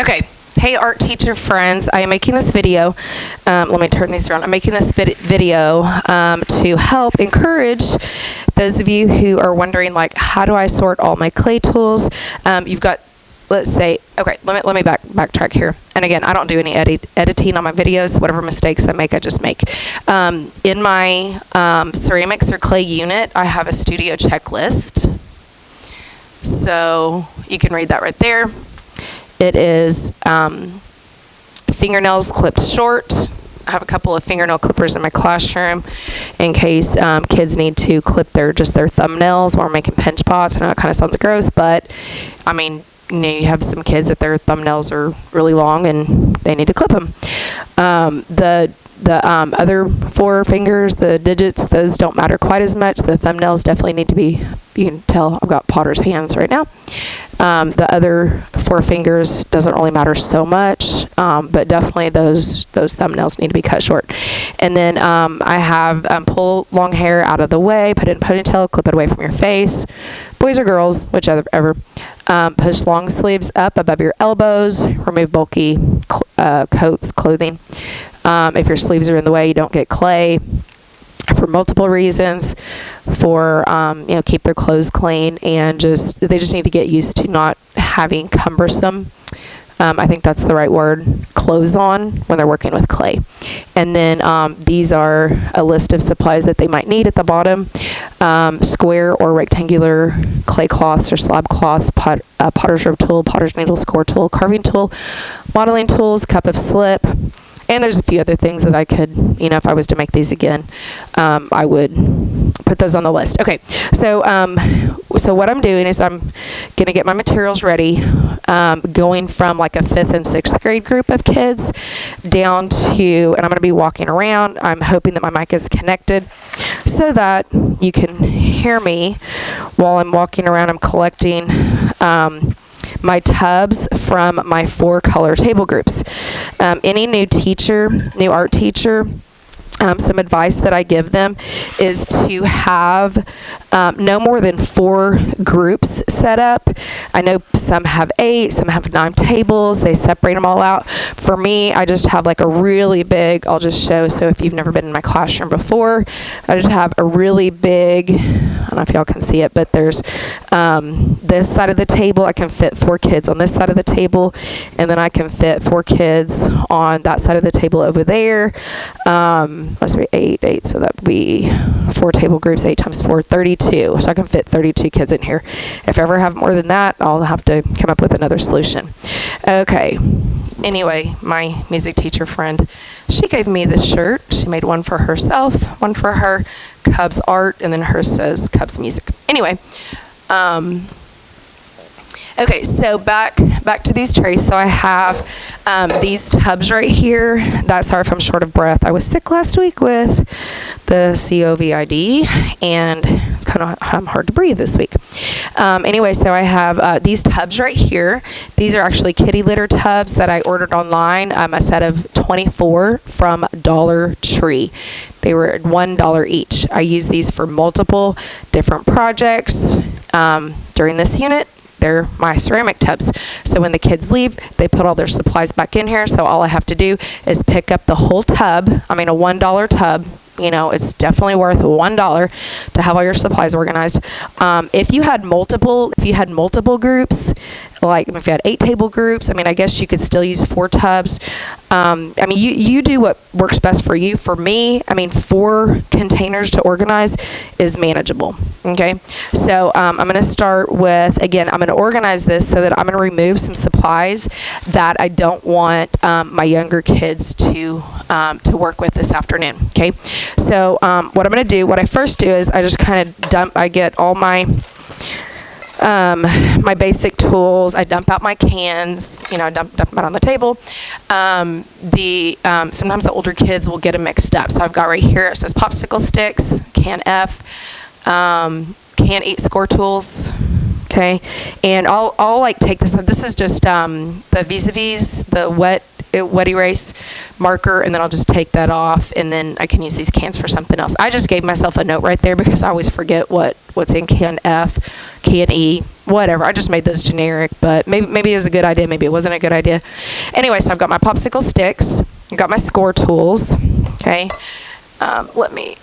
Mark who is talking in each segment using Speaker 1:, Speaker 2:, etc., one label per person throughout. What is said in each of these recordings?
Speaker 1: Okay. Hey, art teacher friends, I am making this video. Let me turn these around. I'm making this video to help encourage those of you who are wondering, like, how do I sort all my clay tools? You've got, let's say, okay, let me backtrack here. And again, I don't do any editing on my videos. Whatever mistakes I make, I just make. In my ceramics or clay unit, I have a studio checklist. So you can read that right there. It is fingernails clipped short. I have a couple of fingernail clippers in my classroom in case kids need to clip their thumbnails while we're making pinch pots. I know it kind of sounds gross, but I mean, you have some kids that their thumbnails are really long and they need to clip them. The other four fingers, the digits, those don't matter quite as much. The thumbnails definitely need to be, you can tell I've got potter's hands right now. The other four fingers doesn't really matter so much, but definitely those thumbnails need to be cut short. And then I have pull long hair out of the way, put it in a ponytail, clip it away from your face. Boys or girls, whichever. Push long sleeves up above your elbows. Remove bulky coats, clothing. If your sleeves are in the way, you don't get clay. For multiple reasons, for keep their clothes clean, and they just need to get used to not having cumbersome, I think that's the right word, clothes on when they're working with clay. And then these are a list of supplies that they might need at the bottom: square or rectangular clay cloths or slab cloths, potter's rub tool, potter's needle, score tool, carving tool, modeling tools, cup of slip. And there's a few other things that I could, if I was to make these again, I would put those on the list. Okay, so what I'm doing is I'm going to get my materials ready, going from like a 5th and 6th grade group of kids down to, and I'm going to be walking around. I'm hoping that my mic is connected so that you can hear me while I'm walking around. I'm collecting my tubs from my 4 color table groups. Any new art teacher, some advice that I give them is to have no more than 4 groups set up. I know some have 8, some have 9 tables. They separate them all out. For me, I just have like a really big, I'll just show, so if you've never been in my classroom before, I just have a really big, I don't know if y'all can see it, but there's this side of the table. I can fit 4 kids on this side of the table, and then I can fit 4 kids on that side of the table over there. Must be 8, so that would be 4 table groups, 8 times 4, 32. So I can fit 32 kids in here. If I ever have more than that, I'll have to come up with another solution. Okay. Anyway, my music teacher friend, she gave me this shirt. She made one for herself, one for her, Cubs Art, and then hers says Cubs Music. Anyway, okay, so back to these trays. So I have these tubs right here. Sorry if I'm short of breath. I was sick last week with the COVID, and it's kind of hard to breathe this week. Anyway, so I have these tubs right here. These are actually kitty litter tubs that I ordered online, a set of 24 from Dollar Tree. They were $1 each. I use these for multiple different projects during this unit. They're my ceramic tubs. So when the kids leave, they put all their supplies back in here. So all I have to do is pick up the whole tub. I mean, a $1 tub. It's definitely worth $1 to have all your supplies organized. If you had multiple groups, like if you had 8 table groups, I guess you could still use 4 tubs. You do what works best for you. For me, 4 containers to organize is manageable. Okay, so I'm going to start with, again, I'm going to organize this so that I'm going to remove some supplies that I don't want my younger kids to work with this afternoon. Okay, so what I first do is I just kind of I get all my my basic tools. I dump out my cans, I dump them out on the table. Sometimes the older kids will get them mixed up. So I've got right here, it says popsicle sticks, can F, can 8 score tools. Okay, and I'll like take this. This is just the vis-a-vis, the wet wet erase marker, and then I'll just take that off, and then I can use these cans for something else. I just gave myself a note right there because I always forget what's in can F, can E, whatever. I just made those generic, but maybe it was a good idea, maybe it wasn't a good idea. Anyway, so I've got my popsicle sticks, I've got my score tools, okay. Let me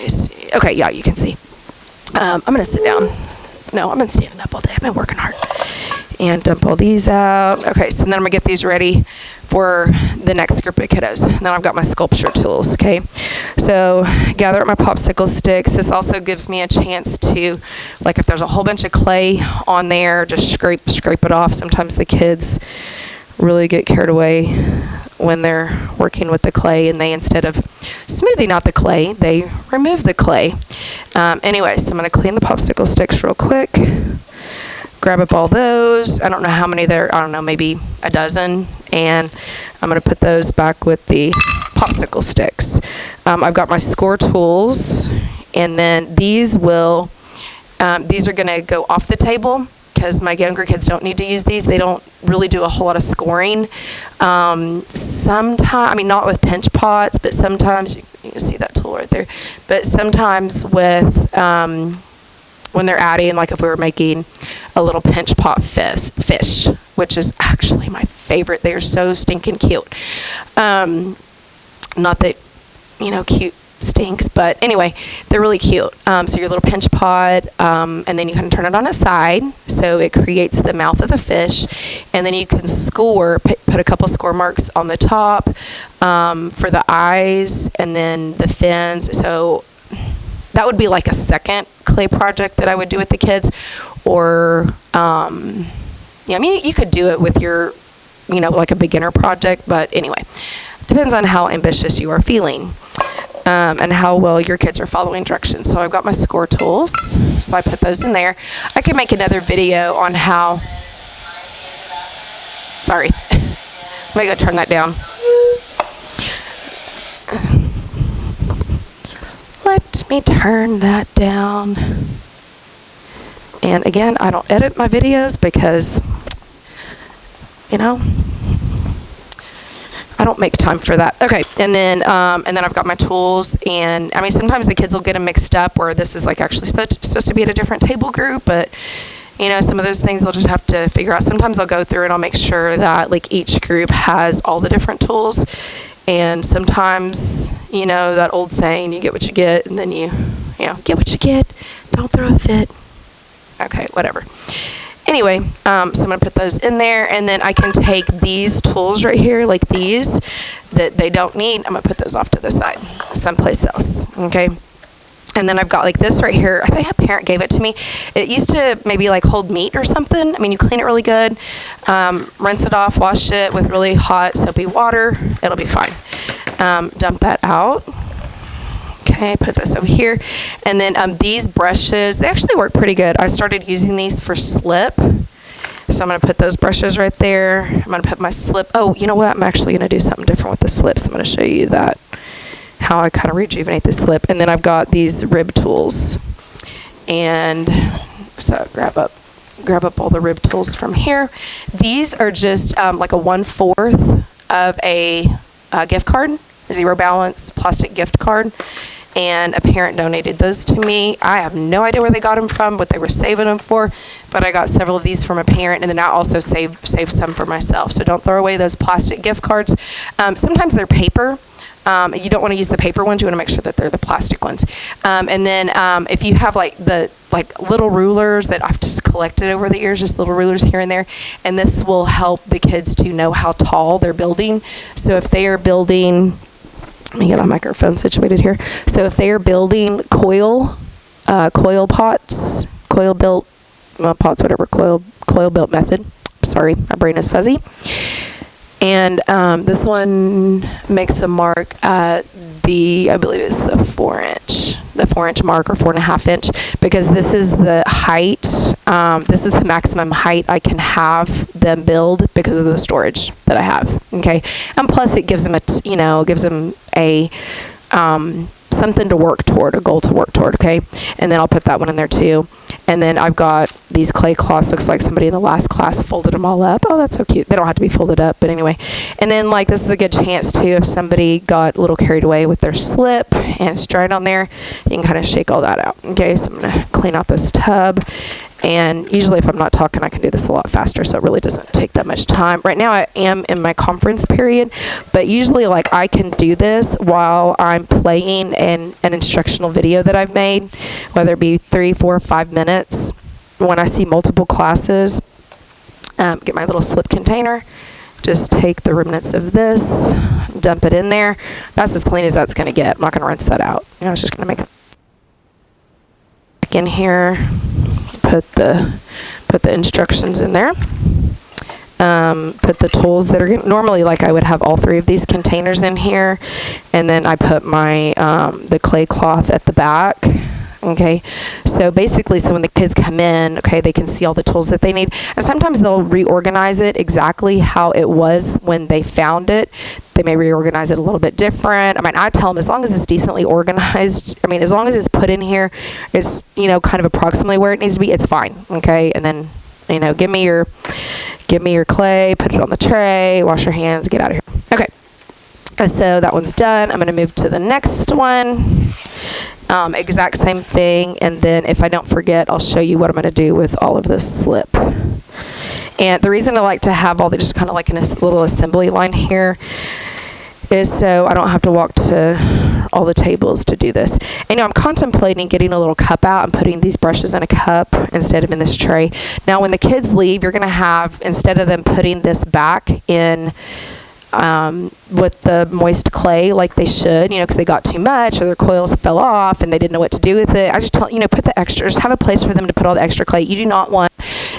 Speaker 1: see. Okay, yeah, you can see. I'm going to sit down. No, I've been standing up all day. I've been working hard. And dump all these out. Okay, so then I'm going to get these ready for the next group of kiddos. And then I've got my sculpture tools, okay? So gather up my popsicle sticks. This also gives me a chance to, like if there's a whole bunch of clay on there, just scrape it off. Sometimes the kids really get carried away when they're working with the clay, and they, instead of smoothing out the clay, they remove the clay. Anyway, so I'm going to clean the popsicle sticks real quick. Grab up all those. I don't know how many there. I don't know, maybe a dozen. And I'm going to put those back with the popsicle sticks. I've got my score tools, and then these are going to go off the table because my younger kids don't need to use these. They don't really do a whole lot of scoring. Sometimes, I mean, not with pinch pots, but sometimes, you can see that tool right there, but sometimes with, when they're adding, like if we were making a little pinch pot fish, which is actually my favorite. They are so stinking cute. Not that, cute stinks, but anyway, they're really cute. So your little pinch pot, and then you can turn it on its side, so it creates the mouth of the fish, and then you can put a couple score marks on the top for the eyes, and then the fins. So that would be like a second clay project that I would do with the kids, or you could do it with your, like a beginner project, but anyway, depends on how ambitious you are feeling. And how well your kids are following directions. So I've got my score tools, so I put those in there. I could make another video on how, sorry, let me go turn that down. Let me turn that down. And again, I don't edit my videos because, I don't make time for that. Okay, and then I've got my tools, and I mean sometimes the kids will get them mixed up where this is like actually supposed to be at a different table group, but some of those things they'll just have to figure out. Sometimes I'll go through and I'll make sure that like each group has all the different tools, and sometimes that old saying, you get what you get, and then you get what you get, don't throw a fit. Okay, whatever. Anyway, so I'm going to put those in there, and then I can take these tools right here, like these, that they don't need. I'm going to put those off to the side, someplace else, okay? And then I've got like this right here. I think a parent gave it to me. It used to maybe like hold meat or something. I mean, you clean it really good, rinse it off, wash it with really hot soapy water. It'll be fine. Dump that out. Okay, put this over here. And then these brushes, they actually work pretty good. I started using these for slip. So I'm going to put those brushes right there. I'm going to put my slip. Oh, you know what? I'm actually going to do something different with the slips. I'm going to show you that, how I kind of rejuvenate the slip. And then I've got these rib tools. And so grab up all the rib tools from here. These are just like a 1/4 of a gift card, Zero Balance plastic gift card. And a parent donated those to me. I have no idea where they got them from, what they were saving them for, but I got several of these from a parent, and then I also saved some for myself. So don't throw away those plastic gift cards. Sometimes they're paper. You don't want to use the paper ones. You want to make sure that they're the plastic ones. And then if you have like little rulers that I've just collected over the years, just little rulers here and there, and this will help the kids to know how tall they're building. So if they are building, let me get my microphone situated here. So if they are building coil pots, coil built method. Sorry, my brain is fuzzy. And this one makes a mark at I believe it's the 4-inch mark, or 4.5 inch, because this is the height. This is the maximum height I can have them build because of the storage that I have. Okay, and plus it gives them something to work toward, a goal to work toward, okay? And then I'll put that one in there too. And then I've got these clay cloths. Looks like somebody in the last class folded them all up. Oh, that's so cute. They don't have to be folded up, but anyway. And then like this is a good chance too, if somebody got a little carried away with their slip and it's dried on there, you can kind of shake all that out. Okay, so I'm gonna clean out this tub. And usually if I'm not talking, I can do this a lot faster, so it really doesn't take that much time. Right now I am in my conference period, but usually like I can do this while I'm playing an instructional video that I've made, whether it be 3, 4, 5 minutes. When I see multiple classes, get my little slip container, just take the remnants of this, dump it in there. That's as clean as that's going to get. I'm not going to rinse that out. You know, it's just going to make it in here. Put the instructions in there. Put the tools that are normally, like I would have all 3 of these containers in here, and then I put my the clay cloth at the back. Okay, so basically, so when the kids come in, okay, they can see all the tools that they need, and sometimes they'll reorganize it exactly how it was when they found it. They may reorganize it a little bit different. I mean, I tell them as long as it's decently organized, I mean, as long as it's put in here, it's, you know, kind of approximately where it needs to be, it's fine. Okay, and then, you know, give me your clay, put it on the tray, wash your hands, get out of here. Okay, so that one's done. I'm going to move to the next one. Exact same thing, and then if I don't forget, I'll show you what I'm going to do with all of this slip. And the reason I like to have all the just kind of like in a little assembly line here is so I don't have to walk to all the tables to do this. And you know, I'm contemplating getting a little cup out and putting these brushes in a cup instead of in this tray. Now when the kids leave, you're going to have, instead of them putting this back in with the moist clay like they should, you know, because they got too much or their coils fell off and they didn't know what to do with it. I just tell, you know, put the extra, just have a place for them to put all the extra clay. You do not want,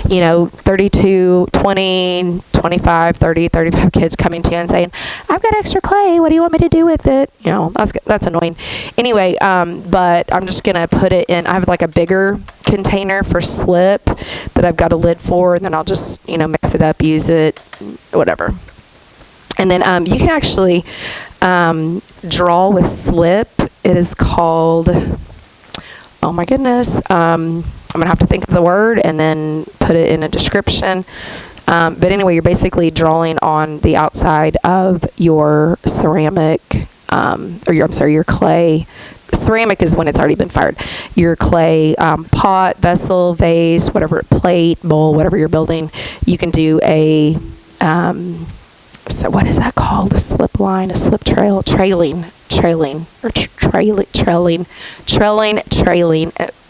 Speaker 1: you know, 32, 20, 25, 30, 35 kids coming to you and saying, I've got extra clay, what do you want me to do with it? You know, that's annoying. Anyway, but I'm just going to put it in, I have like a bigger container for slip that I've got a lid for, and then I'll just, you know, mix it up, use it, whatever. And then you can actually draw with slip. It is called, oh my goodness, I'm going to have to think of the word and then put it in a description. But anyway, you're basically drawing on the outside of your ceramic, your clay. Ceramic is when it's already been fired. Your clay pot, vessel, vase, whatever, plate, bowl, whatever you're building. You can do a... so what is that called? A slip line, a slip trail, trailing,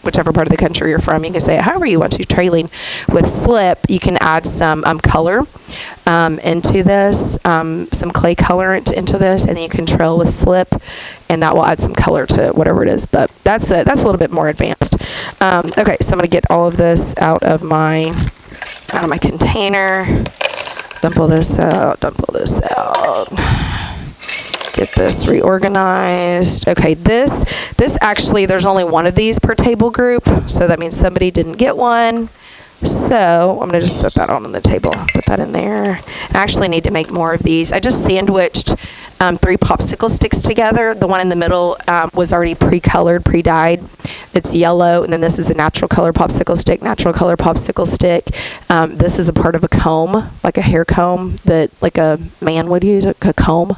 Speaker 1: whichever part of the country you're from. You can say it however you want to, trailing with slip. You can add some color into this, some clay colorant into this, and then you can trail with slip, and that will add some color to whatever it is. But that's a little bit more advanced. Okay, so I'm going to get all of this out of my container. Dump all this out, get this reorganized. Okay, this actually, there's only one of these per table group, so that means somebody didn't get one. So I'm going to just set that on the table, put that in there. I actually need to make more of these. I just sandwiched 3 popsicle sticks together. The one in the middle was already pre-colored, pre-dyed. It's yellow, and then this is a natural color popsicle stick, natural color popsicle stick. This is a part of a comb, like a hair comb that like a man would use, a comb.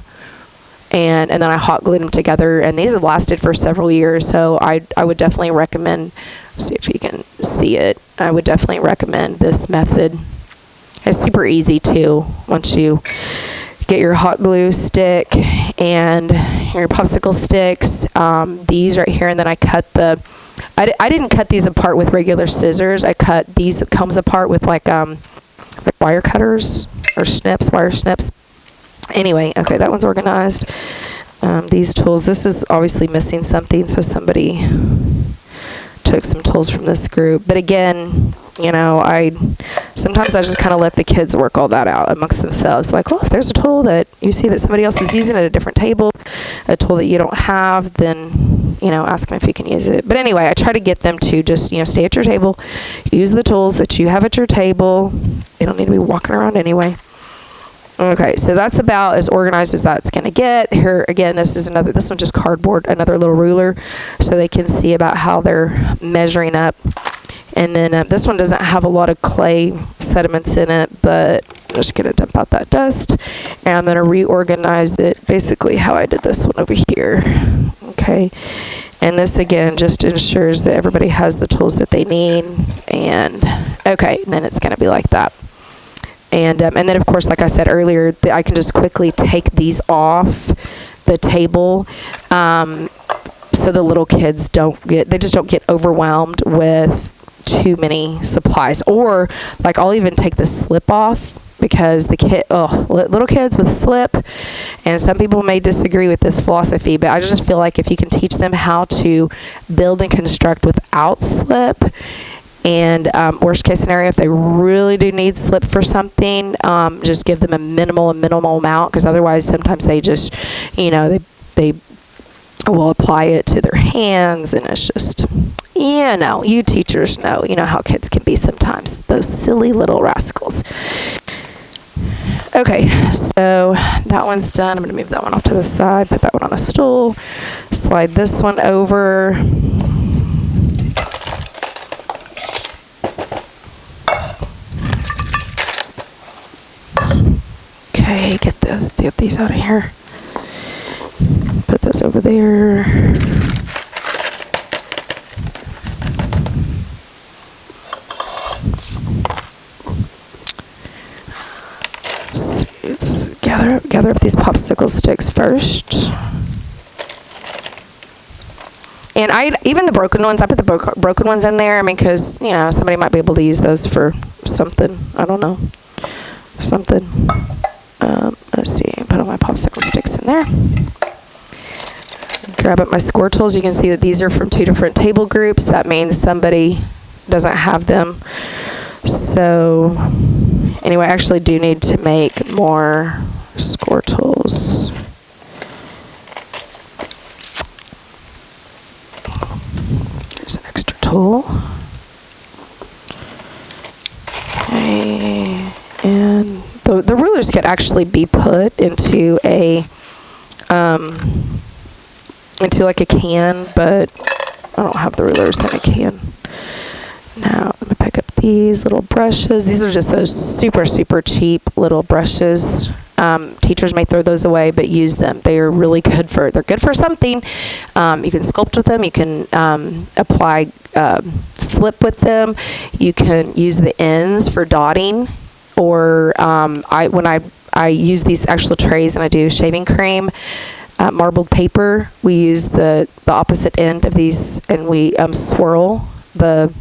Speaker 1: And then I hot glued them together, and these have lasted for several years, so I would definitely recommend, see if you can see it, I would definitely recommend this method. It's super easy too, once you get your hot glue stick and your popsicle sticks, these right here, and then I cut I didn't cut these apart with regular scissors. I cut these combs apart with like wire cutters or wire snips. Anyway, okay, that one's organized. These tools, this is obviously missing something, so somebody took some tools from this group. But again, you know, sometimes I just kind of let the kids work all that out amongst themselves. Like, well, if there's a tool that you see that somebody else is using at a different table, a tool that you don't have, then, you know, ask them if you can use it. But anyway, I try to get them to just, you know, stay at your table, use the tools that you have at your table. They don't need to be walking around anyway. Okay, so that's about as organized as that's going to get. Here again, this one's just cardboard, another little ruler, so they can see about how they're measuring up. And then this one doesn't have a lot of clay sediments in it, but I'm just going to dump out that dust. And I'm going to reorganize it basically how I did this one over here. Okay, and this again just ensures that everybody has the tools that they need. And okay, and then it's going to be like that. And then, of course, like I said earlier, I can just quickly take these off the table so the little kids just don't get overwhelmed with too many supplies. Or, like, I'll even take the slip off because little kids with slip, and some people may disagree with this philosophy, but I just feel like if you can teach them how to build and construct without slip, and worst case scenario, if they really do need slip for something, just give them a minimal amount, because otherwise sometimes they just, they will apply it to their hands, and it's just, you teachers know, how kids can be sometimes, those silly little rascals. Okay, so that one's done. I'm going to move that one off to the side, put that one on a stool, slide this one over. Okay, get these out of here. Put those over there. Let's gather up these popsicle sticks first. And even the broken ones, I put the broken ones in there. I mean, because, somebody might be able to use those for something. I don't know. Something. Let's see, put all my popsicle sticks in there. Grab up my score tools. You can see that these are from 2 different table groups. That means somebody doesn't have them. So, anyway, I actually do need to make more score tools. Here's an extra tool. Okay, and the rulers could actually be put into like a can, but I don't have the rulers in a can. Now let me pick up these little brushes. These are just those super cheap little brushes. Teachers may throw those away, but use them. They're really good they're good for something. You can sculpt with them. You can apply slip with them. You can use the ends for dotting. Or when I use these actual trays and I do shaving cream, marbled paper, we use the opposite end of these, and we swirl the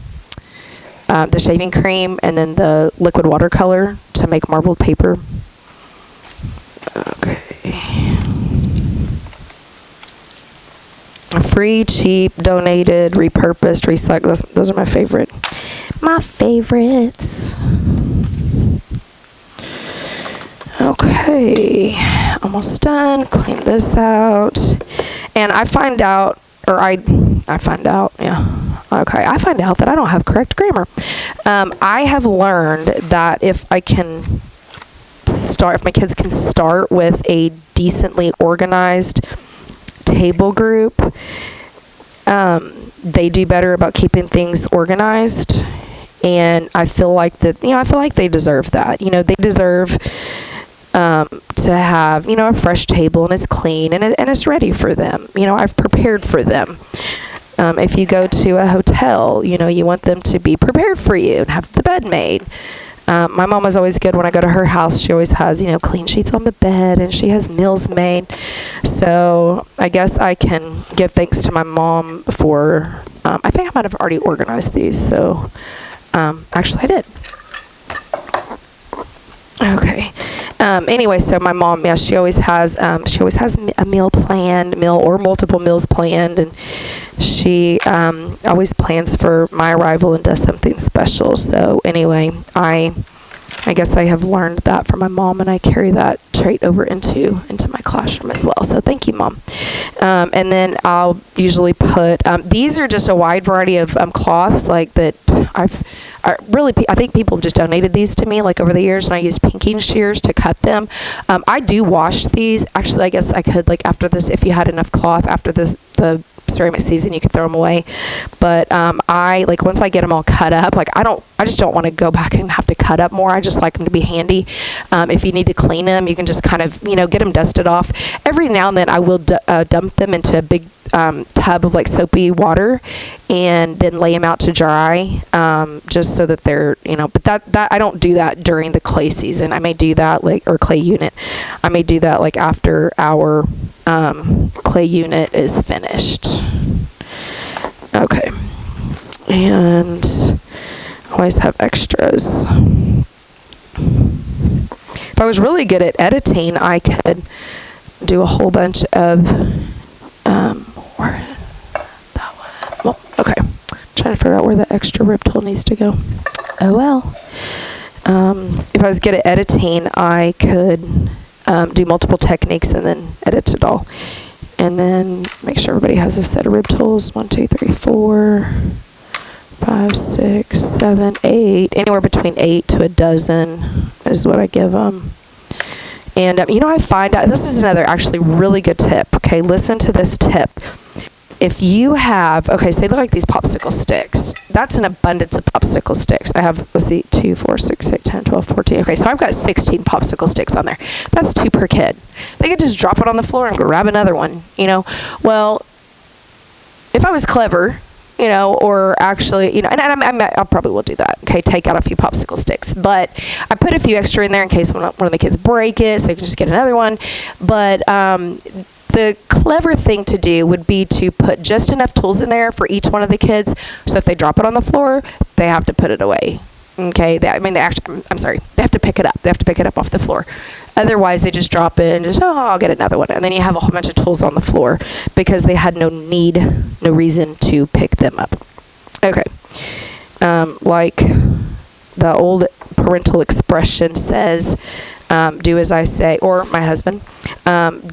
Speaker 1: shaving cream and then the liquid watercolor to make marbled paper. Okay. Free, cheap, donated, repurposed, recycled. Those are my favorite. My favorites. Okay, almost done. Clean this out. And I find out that I don't have correct grammar. I have learned that if my kids can start with a decently organized table group, they do better about keeping things organized. And I feel like they deserve that. They deserve to have, a fresh table, and it's clean, and it's ready for them. I've prepared for them. If you go to a hotel, you want them to be prepared for you and have the bed made. My mom is always good when I go to her house. She always has, clean sheets on the bed, and she has meals made. So I guess I can give thanks to my mom for, I think I might have already organized these. So actually I did. Okay. Anyway, so my mom, she always has a meal or multiple meals planned, and she always plans for my arrival and does something special. So anyway, I guess I have learned that from my mom, and I carry that trait over into my classroom as well. So thank you, Mom. And then I'll usually put, these are just a wide variety of cloths like that I think people have just donated these to me like over the years, and I use pinking shears to cut them. I do wash these. Actually, I guess I could, like, after this, if you had enough cloth after the ceramic season, you could throw them away. But I, like, once I get them all cut up, like, I just don't want to go back and have to cut up more. I just like them to be handy. If you need to clean them, you can just kind of, get them dusted off. Every now and then I will dump them into a big tub of like soapy water and then lay them out to dry, just so that they're, but that I don't do that during the clay season. I may do that or clay unit. I may do that like after our clay unit is finished. Okay. And I always have extras. If I was really good at editing, I could do a whole bunch of okay. I'm trying to figure out where the extra rib tool needs to go. Oh well. If I was good at editing, I could do multiple techniques and then edit it all. And then make sure everybody has a set of rib tools. 1, 2, 3, 4, 5, 6, 7, 8. Anywhere between 8 to a dozen is what I give them. And, I find out, this is another actually really good tip. Okay, listen to this tip. If you have, say they're like these popsicle sticks. That's an abundance of popsicle sticks. I have, let's see, 2, 4, 6, 8, 10, 12, 14. Okay, so I've got 16 popsicle sticks on there. That's 2 per kid. They could just drop it on the floor and grab another one, Well, if I was clever, or actually, and I probably will do that. Okay, take out a few popsicle sticks. But I put a few extra in there in case one of the kids break it, so they can just get another one. But the clever thing to do would be to put just enough tools in there for each one of the kids, so if they drop it on the floor, they have to put it away. Okay, they have to pick it up. They have to pick it up off the floor. Otherwise, they just drop it and just, I'll get another one. And then you have a whole bunch of tools on the floor because they had no reason to pick them up. Okay. Like the old parental expression says, do as I say, or my husband,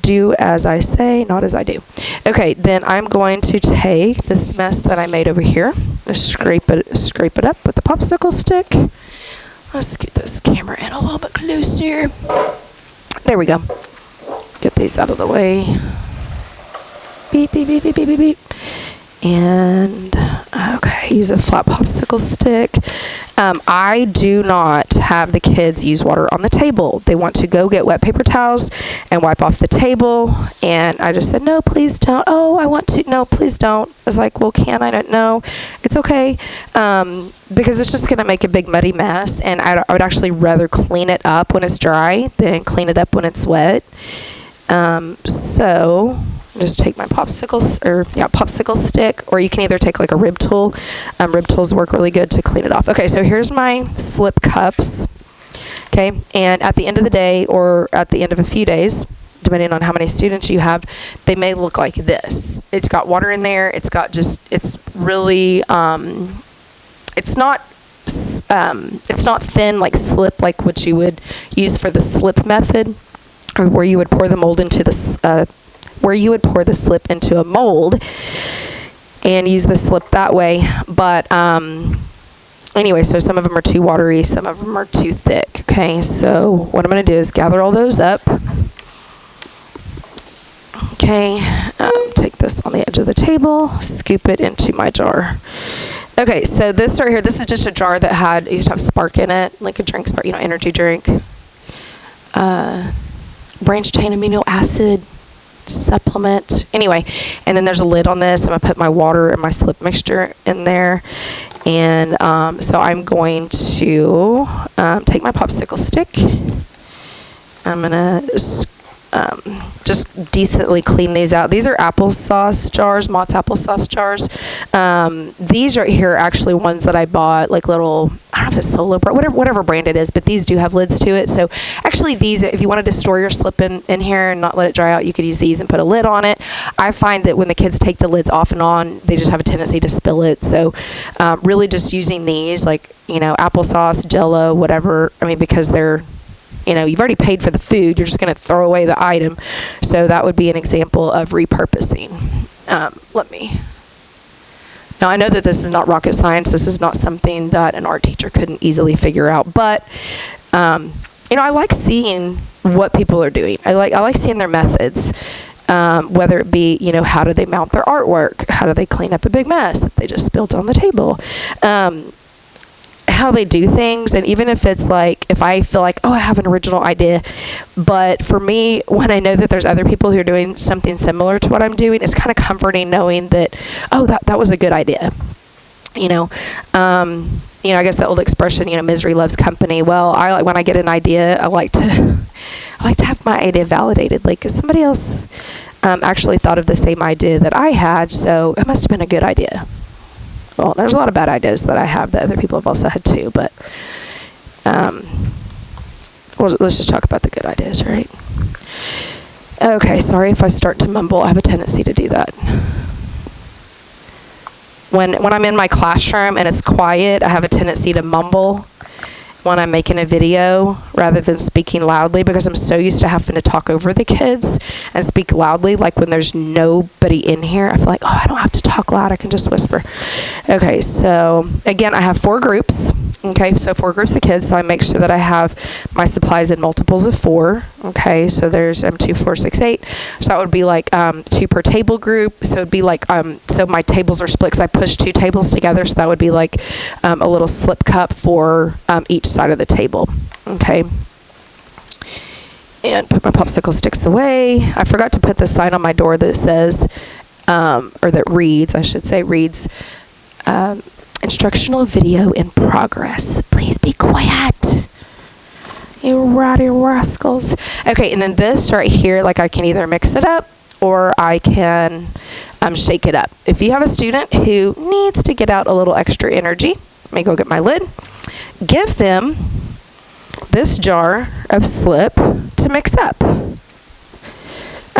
Speaker 1: do as I say, not as I do. Okay, then I'm going to take this mess that I made over here, just scrape it up with the popsicle stick. Let's scoot this camera in a little bit closer. There we go. Get these out of the way. Beep, beep, beep, beep, beep, beep, beep. And, okay, use a flat popsicle stick. I do not have the kids use water on the table. They want to go get wet paper towels and wipe off the table. And I just said, no, please don't. Oh, I want to. No, please don't. I was like, well, can I? Don't know. It's okay. Because it's just going to make a big muddy mess. And I would actually rather clean it up when it's dry than clean it up when it's wet. So just take my popsicle stick, or you can either take like a rib tool. Rib tools work really good to clean it off. Okay, so here's my slip cups. Okay, and at the end of the day, or at the end of a few days, depending on how many students you have, they may look like this. It's got water in there. It's really, it's not thin like slip, like what you would use for the slip method, or where you would pour the mold into where you would pour the slip into a mold and use the slip that way. But anyway, so some of them are too watery, some of them are too thick. Okay, so what I'm going to do is gather all those up. Okay, take this on the edge of the table, scoop it into my jar. Okay, so this right here, this is just a jar that used to have Spark in it, like a drink Spark, energy drink. Branched chain amino acid supplement. Anyway, and then there's a lid on this. I'm going to put my water and my slip mixture in there. And so I'm going to take my popsicle stick. I'm going to just decently clean these out. These are applesauce jars, Mott's applesauce jars. These right here are actually ones that I bought, like little, I don't know if it's Solo, whatever brand it is, but these do have lids to it. So actually these, if you wanted to store your slip in here and not let it dry out, you could use these and put a lid on it. I find that when the kids take the lids off and on, they just have a tendency to spill it. So really just using these, like, applesauce, Jell-O, whatever, because they're you've already paid for the food. You're just going to throw away the item. So that would be an example of repurposing. Now, I know that this is not rocket science. This is not something that an art teacher couldn't easily figure out. But, I like seeing what people are doing. I like seeing their methods, whether it be, how do they mount their artwork? How do they clean up a big mess that they just spilled on the table? How they do things. And even if it's like, if I feel like, I have an original idea, but for me, when I know that there's other people who are doing something similar to what I'm doing, it's kind of comforting knowing that, that was a good idea. I guess the old expression, misery loves company. Well, when I get an idea, I like to have my idea validated. Like, 'cause somebody else actually thought of the same idea that I had, so it must have been a good idea. Well, there's a lot of bad ideas that I have that other people have also had too, but let's just talk about the good ideas, right? Okay, sorry if I start to mumble. I have a tendency to do that. When I'm in my classroom and it's quiet, I have a tendency to mumble when I'm making a video rather than speaking loudly, because I'm so used to having to talk over the kids and speak loudly. Like when there's nobody in here, I feel like, I don't have to talk loud. I can just whisper. Okay, so again, I have 4 groups. Okay, so 4 groups of kids. So I make sure that I have my supplies in multiples of 4. Okay, so there's 2, 4, 6, 8. So that would be like 2 per table group. So it'd be like, so my tables are split because I push 2 tables together. So that would be like a little slip cup for each side of the table. Okay. And put my popsicle sticks away. I forgot to put the sign on my door that says, or that reads, instructional video in progress. Please be quiet, you rowdy rascals. Okay, and then this right here, like I can either mix it up or I can shake it up. If you have a student who needs to get out a little extra energy, let me go get my lid. Give them this jar of slip to mix up.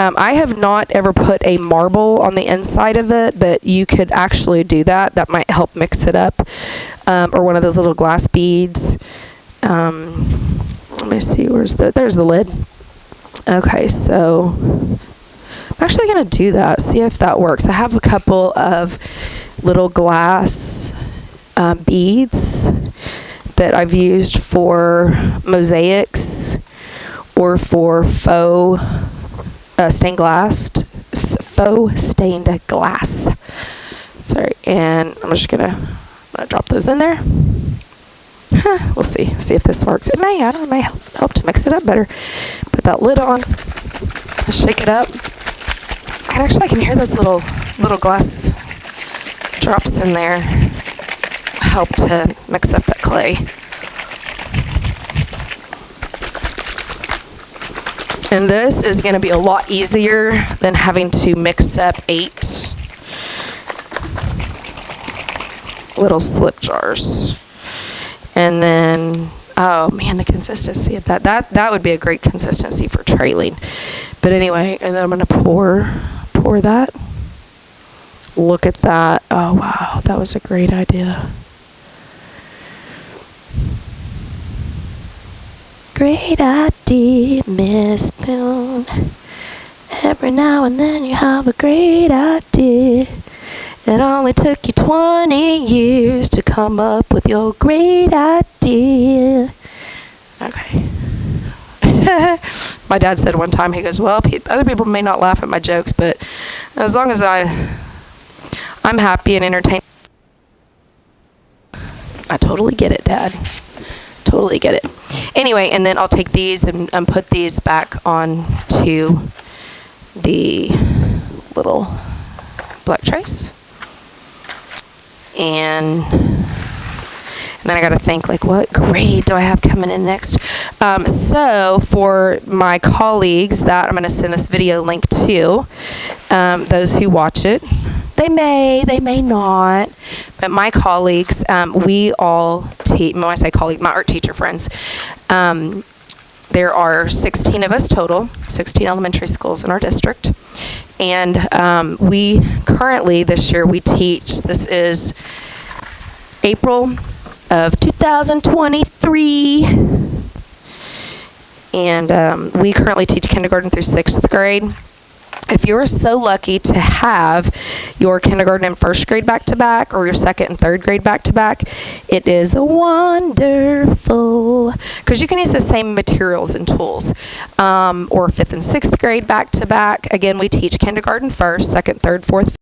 Speaker 1: I have not ever put a marble on the inside of it, but you could actually do that. That might help mix it up. Or one of those little glass beads. Let me see, there's the lid. Okay, so I'm actually going to do that, see if that works. I have a couple of little glass beads that I've used for mosaics or for faux stained glass. Sorry, and I'm just gonna drop those in there. We'll see if this works. It may help to mix it up better. Put that lid on, shake it up, and actually I can hear those little glass drops in there help to mix up that clay. And this is going to be a lot easier than having to mix up 8 little slip jars. And then, oh man, the consistency of that would be a great consistency for trailing. But anyway, and then I'm going to pour that. Look at that. Oh wow, that was a great idea. Great idea, Miss Boone. Every now and then you have a great idea. It only took you 20 years to come up with your great idea. Okay. My dad said one time, he goes, well, other people may not laugh at my jokes, but as long as I'm happy and entertained. I totally get it, Dad. Totally get it. Anyway, and then I'll take these and put these back onto the little black trace. And then I got to think, like, what grade do I have coming in next? So for my colleagues that I'm going to send this video link to, those who watch it, they may not, but my colleagues, we all teach, when I say colleague, my art teacher friends, there are 16 of us total, 16 elementary schools in our district. And we currently, this year, we teach, this is April of 2023. And we currently teach kindergarten through 6th grade. If you're so lucky to have your kindergarten and 1st grade back-to-back, or your 2nd and 3rd grade back-to-back, it is wonderful, because you can use the same materials and tools. Or 5th and 6th grade back-to-back. Again, we teach kindergarten first, 2nd, 3rd, 4th,